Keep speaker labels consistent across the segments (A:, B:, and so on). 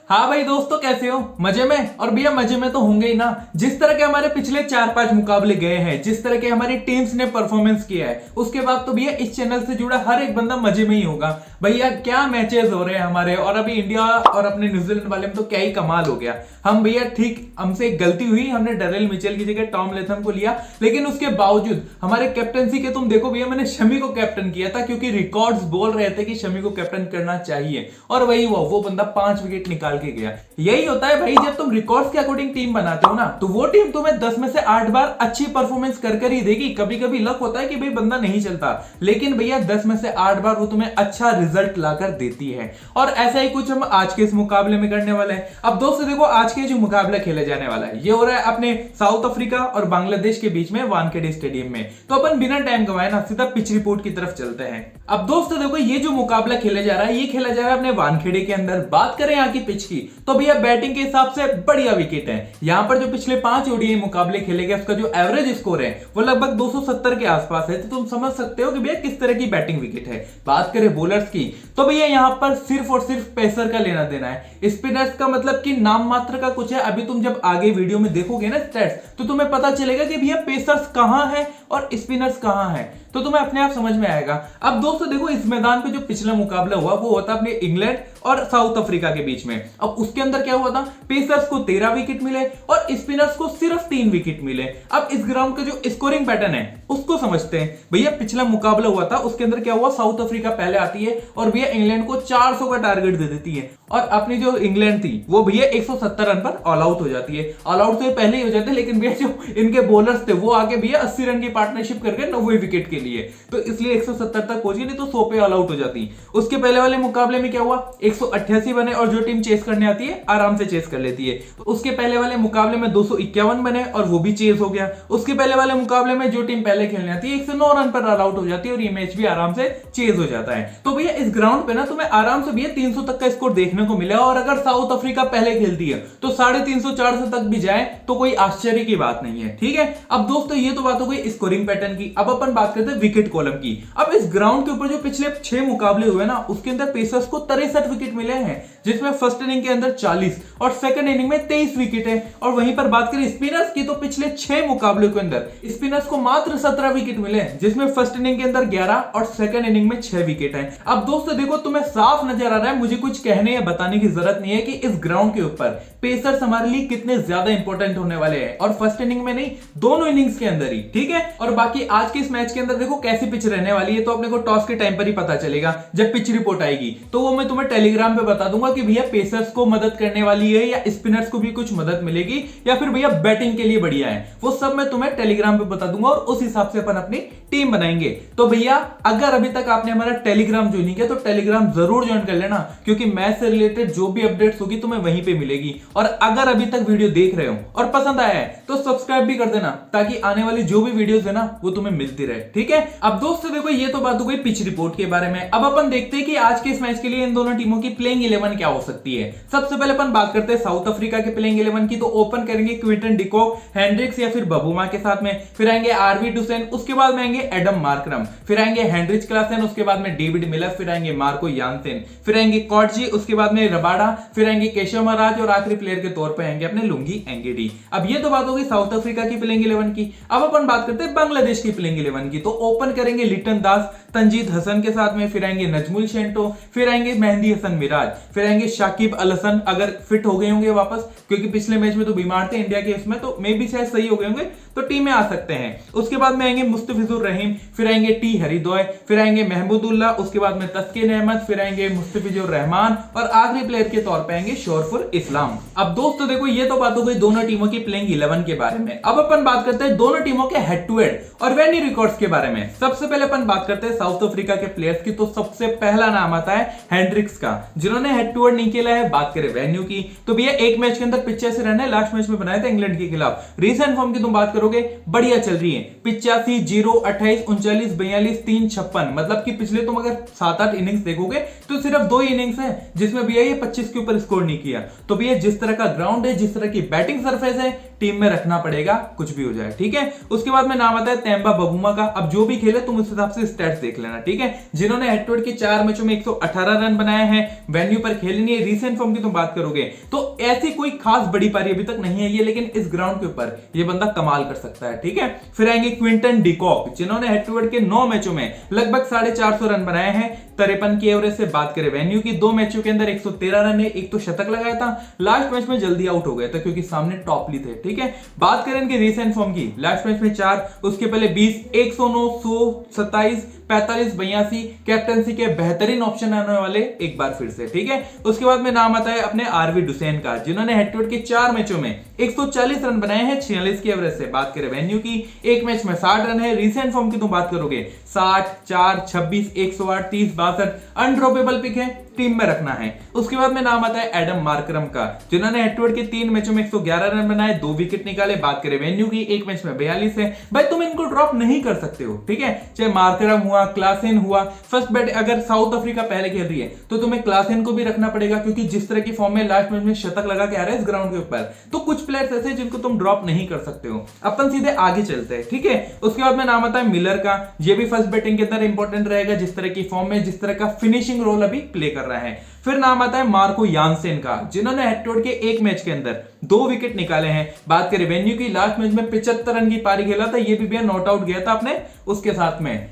A: हाँ भाई दोस्तों, कैसे हो? मजे में? और भैया मजे में तो होंगे ही ना। जिस तरह के हमारे पिछले 4-5 मुकाबले गए हैं, जिस तरह के हमारी टीम्स ने परफॉर्मेंस किया है, उसके बाद तो भैया इस चैनल से जुड़ा हर एक बंदा मजे में ही होगा। भैया क्या मैचेस हो रहे हैं हमारे, और अभी इंडिया और अपने न्यूजीलैंड वाले में तो क्या ही कमाल हो गया। हम भैया ठीक, हमसे एक गलती हुई, हमने डेरिल मिचेल की जगह टॉम लेथम को लिया, लेकिन उसके बावजूद हमारे कैप्टनसी के तुम देखो भैया, मैंने शमी को कैप्टन किया था क्योंकि रिकॉर्ड्स बोल रहे थे कि शमी को कैप्टन करना चाहिए, और वही वो बंदा 5 विकेट निकाल के गया। यही होता है भाई, जब तुम रिकॉर्ड्स के अकॉर्डिंग टीम बनाते हो ना, तो वो टीम तुम्हें 10 में से 8 बार अच्छी परफॉर्मेंस कर ही देगी। कभी कभी लक होता है कि भाई बंदा नहीं चलता, लेकिन भैया 10 में से 8 बार वो तुम्हें अच्छा रिजल्ट लाकर देती है। और ऐसा ही कुछ हम आज के इस मुकाबले में करने वाले हैं। अब दोस्तों देखो, आज के जो मुकाबला खेला जाने वाला है, ये हो रहा है अपने साउथ अफ्रीका और बांग्लादेश के बीच में वानखेड़े स्टेडियम में। तो अपन बिना टाइम गवाए ना सीधा पिच रिपोर्ट की तरफ चलते हैं। अब दोस्तों देखो, ये जो मुकाबला खेला जा रहा है, ये खेला जा रहा है अपने वानखेड़े के अंदर। बात करें यहाँ की पिच की, तो भैया बैटिंग के हिसाब से बढ़िया विकेट है। यहाँ पर जो पिछले 5 ओडीआई मुकाबले खेले गए, उसका जो एवरेज स्कोर है वो लगभग 270 के आसपास है। तो तुम समझ सकते हो कि भैया किस तरह की बैटिंग विकेट है। बात करें बॉलर्स की, तो भैया यहाँ पर सिर्फ और सिर्फ पेसर का लेना देना है। स्पिनर्स का मतलब कि नाम मात्र का कुछ है। अभी तुम जब आगे वीडियो में देखोगे ना स्टैट्स, तो तुम्हें पता चलेगा कि भैया पेसर्स कहां है और स्पिनर्स कहां है, तो तुम्हें अपने आप समझ में आएगा। अब दोस्तों देखो, इस मैदान पे जो पिछला मुकाबला हुआ वो होता अपने इंग्लैंड और साउथ अफ्रीका के बीच में। अब उसके अंदर क्या हुआ था, पेसर्स को 13 विकेट मिले और स्पिनर्स को सिर्फ 3 विकेट मिले। अब इस ग्राउंड का जो स्कोरिंग पैटर्न है उसको समझते हैं। भैया पिछला मुकाबला हुआ था, उसके अंदर क्या हुआ, साउथ अफ्रीका पहले आती है और भैया इंग्लैंड को 400 का टारगेट दे देती है, और अपनी जो इंग्लैंड थी वो भैया 170 रन पर ऑल आउट हो जाती है। ऑल आउट तो ये पहले ही हो जाते, लेकिन भैया जो इनके बॉलर्स थे वो आगे भैया 80 रन की पार्टनरशिप करके 90 विकेट के लिए, तो इसलिए 170 तक पहुंच गई, नहीं तो 100 पे ऑल आउट हो जाती। उसके पहले वाले मुकाबले में क्या हुआ, 188 बने और जो टीम चेस करने आती है आराम से चेस कर लेती है। उसके पहले वाले मुकाबले में 251 बने और वो भी चेस हो गया। उसके पहले वाले मुकाबले में जो टीम पहले खेलने आती है 109 रन पर ऑल आउट हो जाती है और ये मैच भी आराम से चेस हो जाता है। तो भैया इस ग्राउंड पे ना तुम्हें आराम से भैया 300 तक का स्कोर देखने को मिला, और अगर साउथ अफ्रीका पहले खेलती है तो 350-400 तक भी जाए तो कोई आश्चर्य की बात नहीं है। ठीक है, अब दोस्तों ये तो बात हो गई स्कोरिंग पैटर्न की। अब अपन बात करते हैं विकेट कॉलम की। अब इस ग्राउंड के ऊपर जो पिछले 6 मुकाबले हुए ना, उसके अंदर पेसर्स को 63 विकेट मिले हैं, जिसमें फर्स्ट इनिंग के अंदर 40 और सेकंड इनिंग में 23 विकेट है। और वहीं पर बात करें स्पिनर्स की, तो पिछले 6 मुकाबलों के अंदर स्पिनर्स को मात्र 17 विकेट मिले, जिसमें फर्स्ट इनिंग के अंदर 11 और सेकंड इनिंग में 6 विकेट है। अब दोस्तों देखो, तुम्हें साफ नजर आ रहा है, मुझे कुछ कहने या बताने की जरूरत नहीं है कि इस ग्राउंड के ऊपर पेसर्स हमारे लिए कितने ज्यादा इंपॉर्टेंट होने वाले हैं, और फर्स्ट इनिंग में नहीं, दोनों इनिंग्स के अंदर ही। ठीक है, और बाकी आज के इस मैच के अंदर देखो कैसी पिच रहने वाली है, तो अपने को टॉस के टाइम पर ही पता चलेगा। जब पिच रिपोर्ट आएगी तो वो मैं तुम्हें टेलीग्राम पे बता दूंगा कि भैया पेसर्स को मदद करने वाली है या स्पिनर्स को भी कुछ मदद मिलेगी, या फिर भैया बैटिंग के लिए बढ़िया है, वो सब मैं तुम्हें टेलीग्राम पे बता दूंगा, और उस हिसाब से अपन अपनी टीम बनाएंगे। तो भैया अगर अभी तक आपने हमारा टेलीग्राम ज्वाइन नहीं किया तो टेलीग्राम जरूर ज्वाइन कर लेना, क्योंकि मैच से रिलेटेड जो भी अपडेट्स होगी तुम्हें वहीं पे मिलेगी। और अगर अभी तक वीडियो देख रहे हो और पसंद आया है तो सब्सक्राइब भी कर देना, ताकि आने वाली जो भी वीडियोस है ना वो तुम्हें मिलती रहे। ठीक है, अब दोस्तों देखो, ये तो बात हो गई पिच रिपोर्ट के बारे में। अब अपन देखते हैं कि आज के इस मैच के लिए इन दोनों टीमों की प्लेइंग 11 क्या हो सकती है। सबसे पहले अपन बात करते हैं साउथ अफ्रीका के प्लेइंग 11 की। तो ओपन करेंगे क्विंटन डिकॉक, हेंड्रिक्स या फिर बबूमा के साथ में, फिर आएंगे आरवी डुसेन, उसके बाद में आएंगे एडम मार्करम, फिर आएंगे हेनरिच क्लासन, उसके बाद में डेविड मिलर, फिर आएंगे मार्को यानसेन, फिर आएंगे कॉटजी, उसके बाद में रबाडा, फिर आएंगे केशव महाराज, और आखिरी प्लेयर के तौर पर आएंगे अपने लुंगी एंगेडी। अब ये तो बात होगी साउथ अफ्रीका की प्लेइंग 11 की। अब अपन बात करते हैं बांग्लादेश की प्लेइंग 11 की। तो ओपन करेंगे लिटन दास, तंजीद हसन के साथ में, फिर आएंगे नजमुल शेंटो, फिर आएंगे मेहंदी हसन मिराज, फिर आएंगे शाकिब अल हसन, अगर फिट हो गए होंगे वापस, क्योंकि पिछले मैच में तो बीमार थे इंडिया के, इसमें तो मे भी शायद सही हो गए होंगे तो टीम में आ सकते हैं। उसके बाद में आएंगे मुस्तफिजुर रहीम, फिर आएंगे टी हरिदोय, फिर आएंगे महमूदुल्लाह, उसके बाद में तस्किन अहमद, फिर आएंगे मुस्तफिजुर रहमान, और आखिरी प्लेयर के तौर पर आएंगे शोरफुल इस्लाम। अब दोस्तों देखो, ये तो बात हो गई दोनों टीमों की प्लेइंग 11 के बारे में। अब अपन बात करते हैं दोनों टीमों के हेड टू हेड और वेन्यू रिकॉर्ड्स के बारे में। सबसे पहले अपन बात करते हैं साउथ अफ्रीका के प्लेयर्स की। तो सबसे पहला नाम आता है हेंड्रिक्स का, जिन्होंने हेड टू हेड नहीं खेला है। बात करें वेन्यू की, तो भैया एक मैच के अंदर 85 रन है, लास्ट मैच में बनाए थे इंग्लैंड के खिलाफ। रीसेंट फॉर्म की तुम बात करोगे, बढ़िया चल रही है, 85, 0, 28, 39, 42, 3, 56, मतलब कि पिछले तुम अगर 7-8 इनिंग्स देखोगे तो सिर्फ 2 इनिंग्स है जिसमें भैया ये 25 के ऊपर स्कोर नहीं किया। तो भैया जिस तरह का ग्राउंड है, जिस तरह की बैटिंग सरफेस है, टीम में रखना पड़ेगा कुछ भी हो जाए, ठीक है। उसके बाद में नाम आता है तेम्बा बबूमा का। अब जो भी खेले तुम उस हिसाब से स्टैट्स देख लेना, ठीक है। जिन्होंने हेड टू हेड के 4 मैचों में 118 रन बनाए हैं, वेन्यू पर खेले नहीं है। रीसेंट फॉर्म की तुम बात करोगे तो ऐसी कोई खास बड़ी पारी अभी तक नहीं आई है, लेकिन इस ग्राउंड के ऊपर ये बंदा कमाल कर सकता है, ठीक है। फिर आएंगे क्विंटन डिकॉक, जिन्होंने हेड टू हेड के 9 मैचों में लगभग 450 रन बनाए हैं। 53 की एवरेज से बात करें वेन्यू की, 2 मैचों के अंदर 113 रन है, एक तो शतक लगाया था, लास्ट मैच में जल्दी आउट हो गया था क्योंकि सामने टॉपली थे, ठीक है। बात करें इनके रीसेंट फॉर्म की, लास्ट मैच में 4, उसके पहले 20, 109, 100, 27, 45, 82 कैप्टनसी के बेहतरीन ऑप्शन आने वाले एक बार फिर से, ठीक है। उसके बाद में नाम आता है अपने आरवी डुसेन का, जिन्होंने हेड टू हेड के 4 मैचों में 140 रन बनाए हैं 46 की एवरेज से। बात करें वेन्यू की, एक मैच में 60 रन है। रीसेंट फॉर्म की तुम बात करोगे 60, 4, 26, 108, 30, 62 अनड्रॉपेबल पिक है, टीम में रखना है। उसके बाद में नाम आता है एडम मार्करम का, जिन्होंने हेड टू हेड के 3 मैचों में 111 रन बनाए, 2 विकेट निकाले। बात करें वेन्यू की, एक मैच में 42 है। भाई तुम इनको ड्रॉप नहीं कर सकते हो, ठीक है। चाहे मार्करम हुआ, क्लासेन हुआ, फर्स्ट बैट अगर साउथ अफ्रीका पहले खेल रही है तो तुम्हें क्लासेन को भी रखना पड़ेगा, क्योंकि जिस तरह की फॉर्म में लास्ट मैच में शतक लगा के आ रहा है इस ग्राउंड के ऊपर, तो कुछ प्लेयर्स ऐसे जिनको तुम ड्रॉप नहीं कर सकते हो। अपन सीधे आगे चलते हैं, ठीक है। उसके बाद में नाम आता है मिलर का, ये भी फर्स्ट बैटिंग के अंदर इंपॉर्टेंट रहेगा, जिस तरह की फॉर्म में जिस तरह का फिनिशिंग रोल अभी प्ले कर रहा है। फिर नाम आता है मार्को यानसेन का, जिन्होंने हेड टू हेड के एक मैच के अंदर 2 विकेट निकाले हैं। बात करें वेन्यू की, लास्ट मैच में 75 रन की पारी खेला था, ये भी भैया नॉट आउट गया था अपने उसके साथ में,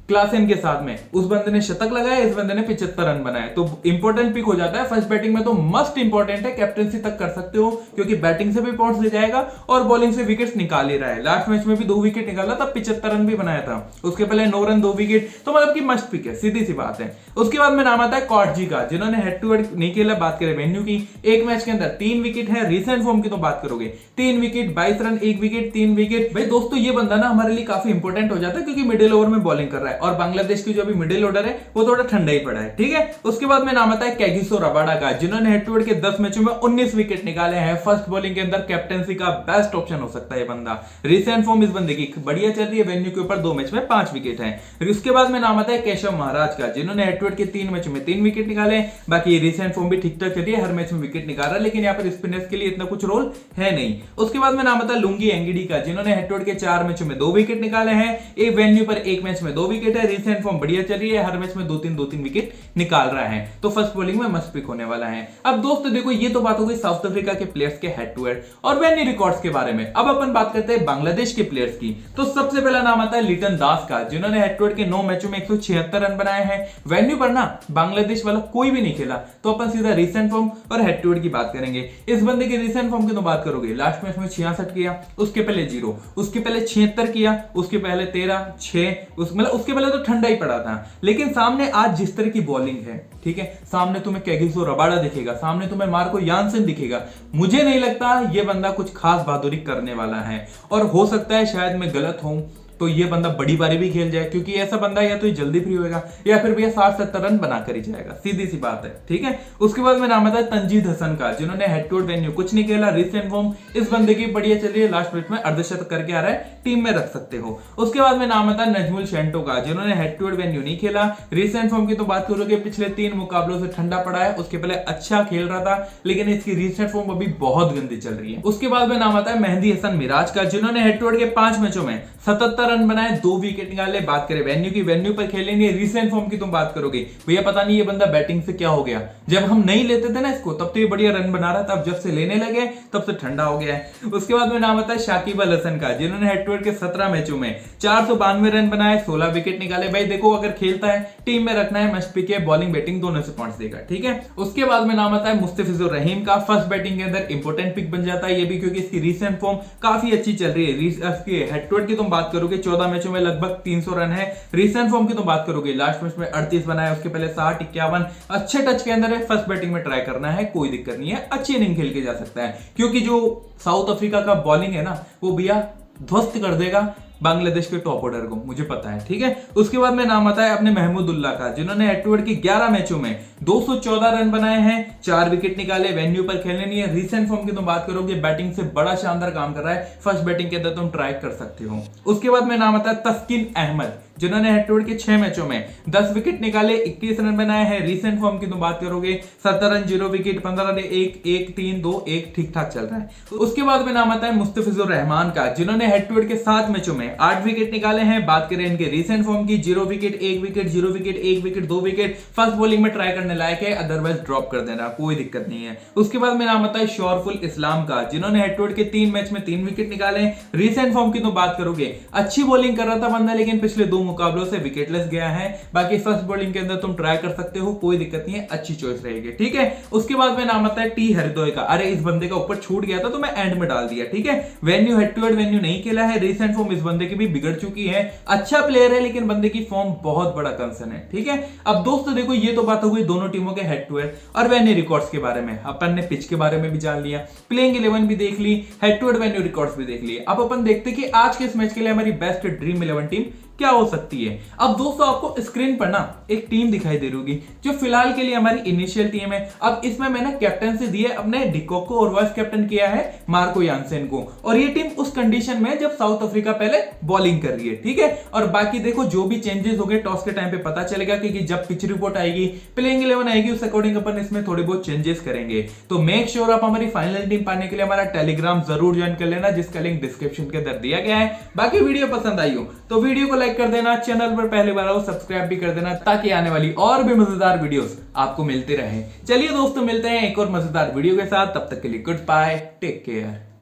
A: क्लासेन के साथ में। उस बंदे ने शतक लगाया, इस बंदे ने 75 रन बनाए, तो इंपॉर्टेंट पिक हो जाता है। फर्स्ट बैटिंग में तो मस्ट इंपॉर्टेंट है, कैप्टनसी तक कर सकते हो क्योंकि बैटिंग से भी पॉइंट्स ले जाएगा और बॉलिंग से विकेट्स निकाल ही रहा है। लास्ट मैच में भी 2 विकेट निकाला था, 75 रन भी बनाया था। उसके पहले 9 रन 2 विकेट, तो मतलब की मस्ट पिक है, सीधी सी बात है। उसके बाद में नाम आता है कॉटजी का, जिन्होंने हेड टू हेड नहीं खेला। बात करें वेन्यू की, एक मैच के अंदर 3 विकेट है। रीसेंट फॉर्म की तो बात करोगे 3 विकेट, 22 रन, 1 विकेट, 3 विकेट। भाई दोस्तों ये बंदा ना हमारे लिए काफी इंपॉर्टेंट हो जाता है क्योंकि मिडिल ओवर में बॉलिंग कर रहा है और बांग्लादेश की जो अभी मिडिल ऑर्डर है वो थोड़ा ठंडा ही पड़ा है, ठीक है। उसके बाद में नाम आता है कैगिसो रबाडा का, जिन्होंने हेड टू हेड के 10 मैचों में 19 विकेट निकाले हैं। फर्स्ट बॉलिंग के अंदर कैप्टनसी का बेस्ट ऑप्शन हो सकता है ये बंदा। रीसेंट फॉर्म इस बंदे की बढ़िया चल रही है, वेन्यू के ऊपर 2 मैच में 5 विकेट हैं। उसके बाद में नाम आता है केशव महाराज का, जिन्होंने हेड टू हेड के 3 मैचों में 3 विकेट निकाले। बाकी रीसेंट फॉर्म भी ठीक ठाक चल रही है, हर मैच में विकेट निकाल रहा है, लेकिन यहाँ पर स्पिनर्स के लिए इतना कुछ रोल है नहीं। उसके बाद में नाम आता है लुंगी एंगिडी का, जिन्होंने हेड टू हेड के 4 मैचों में 2 विकेट निकाले हैं। एक वेन्यू पर एक मैच में 2 विकेट है। रीसेंट फॉर्म बढ़िया चल रही है, हर मैच में 2-3 विकेट निकाल रहा है, तो फर्स्ट बॉलिंग में मस्ट पिक होने वाला है। अब दोस्तों देखो ये तो बात हो गई साउथ अफ्रीका के प्लेयर्स के हेड टू हेड और वेन्यू रिकॉर्ड्स के बारे में। अब अपन बात करते हैं बांग्लादेश के प्लेयर्स की। तो सबसे पहला नाम आता है लिटन दास का, जिन्होंने हेड टू हेड के 9 मैचों में 176 रन बनाए हैं। वेन्यू पर ना बांग्लादेश वाला कोई भी नहीं खेला, तो अपन सीधा रीसेंट फॉर्म और हेड टू हेड की बात करेंगे। इस बंदे के रीसेंट फॉर्म की तो बात करोगे, लास्ट मैच में 66 किया, उसके पहले 0, उसके पहले 76 किया, उसके पहले 13, 6, मतलब उसके पहले तो ठंडा ही पड़ा था। लेकिन सामने आज जिस तरह की बॉलिंग है, ठीक है, सामने तुम्हें कैगिसो रबाडा दिखेगा, सामने तुम्हें मार्को यानसेन दिखेगा, मुझे नहीं लगता ये बंदा कुछ खास बहादुरी करने वाला है। और हो सकता है शायद मैं गलत हूं, तो ये बंदा बड़ी बारी भी खेल जाए, क्योंकि ऐसा बंदा या तो ये जल्दी फ्री होएगा या फिर भैया 60-70 रन बना कर ही जाएगा, सीधी सी बात है, ठीक है। उसके बाद में नाम आता है तंजीद हसन का, जिन्होंने हेड टू हेड वेन्यू कुछ नहीं खेला। रीसेंट फॉर्म इस बंदे की बढ़िया चल रही है, लास्ट मैच में अर्धशतक करके आ रहा है, टीम में रख सकते हो। उसके बाद में नाम आता है नजमुल शेंटो का, जिन्होंने हेड टू हेड वेन्यू नहीं खेला। रीसेंट फॉर्म की तो बात करोगे पिछले 3 मुकाबलों से ठंडा पड़ा है, उसके पहले अच्छा खेल रहा था, लेकिन इसकी रीसेंट फॉर्म अभी बहुत गंदी चल रही है। उसके बाद में नाम आता है मेहदी हसन मिराज का, जिन्होंने हेड टू हेड के 5 मैचों में 77 रन बनाए, 2 विकेट निकाले। बात करें वेन्यू की, वेन्यू पर खेलेंगे। रीसेंट फॉर्म की तुम बात करोगे, भैया पता नहीं ये बंदा बैटिंग से क्या हो गया, जब हम नहीं लेते थे ना इसको तब तो ये बढ़िया रन बना रहा था, अब जब से लेने लगे तब से ठंडा हो गया है। उसके बाद में नाम आता है शाकिब अल हसन का, जिन्होंने हेड टू हेड के 17 मैचों में 492 रन बनाए, 16 विकेट निकाले। भाई देखो अगर खेलता है, टीम में रखना है, मस्ट पिक है, बॉलिंग बैटिंग दोनों से पॉइंट्स देगा, ठीक है। उसके बाद में नाम आता है मुस्तफिजुर रहीम का, फर्स्ट बैटिंग के अंदर इंपॉर्टेंट पिक बन जाता है ये भी, क्योंकि इसकी रीसेंट फॉर्म काफी अच्छी चल रही है। हेड टू हेड की तुम बात करोगे 14 मैचों में लगभग 300 रन है। रीसेंट फॉर्म की तो बात करोगे, लास्ट मैच में 38 बनाया, उसके पहले 60, 51 अच्छे टच के अंदर है। फर्स्ट बैटिंग में ट्राई करना है, कोई दिक्कत नहीं है, अच्छी इनिंग खेल के जा सकता है, क्योंकि जो साउथ अफ्रीका का बॉलिंग है ना वो भैया ध्वस्त कर देगा बांग्लादेश के टॉप ऑर्डर को, मुझे पता है, ठीक है। उसके बाद में नाम आता है अपने महमूदुल्लाह का, जिन्होंने हेड टू हेड की 11 मैचों में 214 रन बनाए हैं, 4 विकेट निकाले। वेन्यू पर खेलने नहीं है। रीसेंट फॉर्म की तुम बात करोगे, बैटिंग से बड़ा शानदार काम कर रहा है, फर्स्ट बैटिंग के अंदर तुम ट्राई कर सकते हो। उसके बाद में नाम आता है तस्किन अहमद, जिन्होंने हेड टू हेड के 6 मैचों में 10 विकेट निकाले, 21 रन बनाए हैं। रीसेंट फॉर्म की तो बात करोगे 17 रन 0 विकेट, 15 रन 1-1-3-2-1 ठीक ठाक चल रहा है। तो उसके बाद में नाम आता है मुस्तफिजुर रहमान का, जिन्होंने हेड टू हेड के 7 मैचों में 8 विकेट निकाले हैं। बात करें इनके रीसेंट फॉर्म की 0 wicket, 1 wicket, 0 wicket, 1 wicket, 2 wicket, first bowling में ट्राई करने लायक है, अदरवाइज ड्रॉप कर देना, कोई दिक्कत नहीं है। उसके बाद में नाम आता है शोरफुल इस्लाम का, जिन्होंने हेड टू हेड के 3 मैच में 3 विकेट निकाले हैं। रीसेंट फॉर्म की तो बात करोगे अच्छी बॉलिंग कर रहा था बंदा, लेकिन पिछले 2 मुकाबलों से विकेटलेस गया है। बाकी फर्स्ट बॉलिंग के अंदर तुम ट्राई कर सकते हो, कोई दिक्कत नहीं है, अच्छी चॉइस रहेगी, ठीक है। उसके बाद में नाम आता है टी हरदोय का। अरे इस बंदे का ऊपर छूट गया था तो मैं एंड में डाल दिया, ठीक है। Venue head to head venue नहीं खेला है, रीसेंट फॉर्म इस बंदे की भी बिगड़ चुकी है। अच्छा प्लेयर है लेकिन बंदे की फॉर्म बहुत बड़ा कंसर्न है, ठीक है। अब दोस्तों देखो, ये तो बात हो गई दोनों टीमों के हेड टू हेड और वेन्यू रिकॉर्ड्स के बारे में। अपन ने पिच के बारे में भी जान लिया, प्लेइंग 11 भी देख ली, head to head venue records भी देख लिए। अब अपन देखते कि आज के इस मैच के लिए हमारी बेस्ट ड्रीम 11 टीम क्या हो सकती है। अब दोस्तों आपको स्क्रीन पर ना एक टीम दिखाई दे रही होगी जो फिलहाल के लिए हमारी इनिशियल टीम है। अब इसमें मैंने कैप्टनसी दी है अपने डिकॉक को और वाइस कैप्टन किया है मार्को यानसेन को। और ये टीम उस कंडीशन में जब साउथ अफ्रीका पहले बॉलिंग कर रही है, ठीक है। और बाकी देखो जो भी चेंजेस हो गए टॉस के टाइम पे पता चलेगा, क्योंकि जब पिच रिपोर्ट आएगी, प्लेइंग 11 आएगी, उस अकॉर्डिंग अपन इसमें थोड़े बहुत चेंजेस करेंगे। तो मेक श्योर आप हमारी फाइनल टीम पाने के लिए हमारा टेलीग्राम जरूर ज्वाइन कर लेना, जिसका लिंक डिस्क्रिप्शन के अंदर दिया गया है। बाकी वीडियो पसंद आई हो तो वीडियो को लाइक कर देना, चैनल पर पहली बार आओ सब्सक्राइब भी कर देना, ताकि आने वाली और भी मजेदार वीडियोस आपको मिलते रहे। चलिए दोस्तों, मिलते हैं एक और मजेदार वीडियो के साथ, तब तक के लिए गुड बाय, टेक केयर।